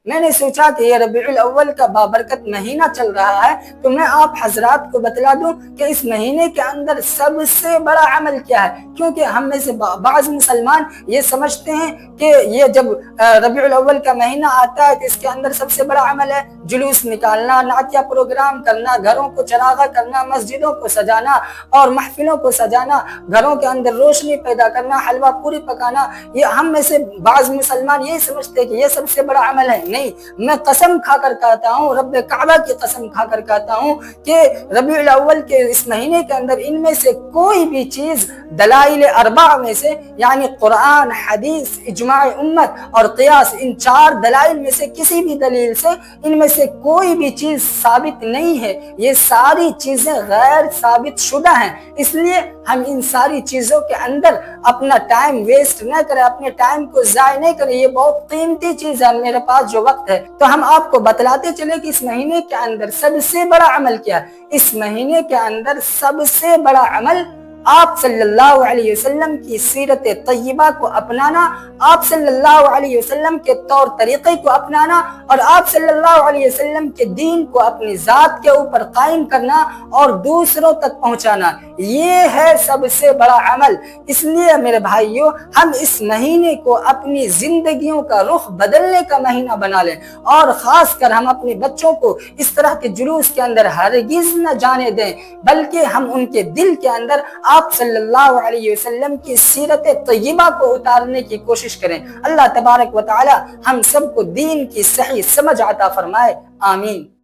میں نے سوچا کہ یہ ربیع الاول کا بابرکت مہینہ چل رہا ہے تو میں آپ حضرات کو بتلا دوں کہ اس مہینے کے اندر سب سے بڑا عمل کیا ہے، کیونکہ ہم میں سے بعض مسلمان یہ سمجھتے ہیں کہ یہ جب ربیع الاول کا مہینہ آتا ہے تو اس کے اندر سب سے بڑا عمل ہے جلوس نکالنا، نعتیہ پروگرام کرنا، گھروں کو چراغاں کرنا، مسجدوں کو سجانا اور محفلوں کو سجانا، گھروں کے اندر روشنی پیدا کرنا، حلوہ پوری پکانا۔ یہ ہم میں سے بعض مسلمان یہی سمجھتے ہیں کہ یہ سب سے بڑا عمل ہے۔ نہیں، میں قسم کھا کر کہتا ہوں، رب کعبہ کی قسم کھا کر کہتا ہوں کہ ربیع الاول کے اس مہینے کے اندر ان میں سے کوئی بھی چیز دلائل اربع میں سے، یعنی قرآن، حدیث، اجماع امت اور قیاس، ان 4 دلائل میں سے کسی بھی دلیل سے ان میں سے کوئی بھی چیز ثابت نہیں ہے۔ یہ ساری چیزیں غیر ثابت شدہ ہیں، اس لیے ہم ان ساری چیزوں کے اندر اپنا ٹائم ویسٹ نہ کریں، اپنے ٹائم کو ضائع نہیں کریں۔ یہ بہت قیمتی چیز ہے، میرے پاس جو وقت ہے تو ہم آپ کو بتلاتے چلے کہ اس مہینے کے اندر سب سے بڑا عمل کیا ہے۔ اس مہینے کے اندر سب سے بڑا عمل آپ صلی اللہ علیہ وسلم کی سیرت طیبہ کو اپنانا، آپ صلی اللہ علیہ وسلم کے طور طریقے کو اپنانا اور آپ صلی اللہ علیہ وسلم کے دین کو اپنی ذات کے اوپر قائم کرنا اور دوسروں تک پہنچانا، یہ ہے سب سے بڑا عمل۔ اس لیے میرے بھائیوں، ہم اس مہینے کو اپنی زندگیوں کا رخ بدلنے کا مہینہ بنا لیں، اور خاص کر ہم اپنے بچوں کو اس طرح کے جلوس کے اندر ہرگز نہ جانے دیں، بلکہ ہم ان کے دل کے اندر آپ صلی اللہ علیہ وسلم کی سیرت طیبہ کو اتارنے کی کوشش کریں۔ اللہ تبارک و تعالی ہم سب کو دین کی صحیح سمجھ عطا فرمائے، آمین۔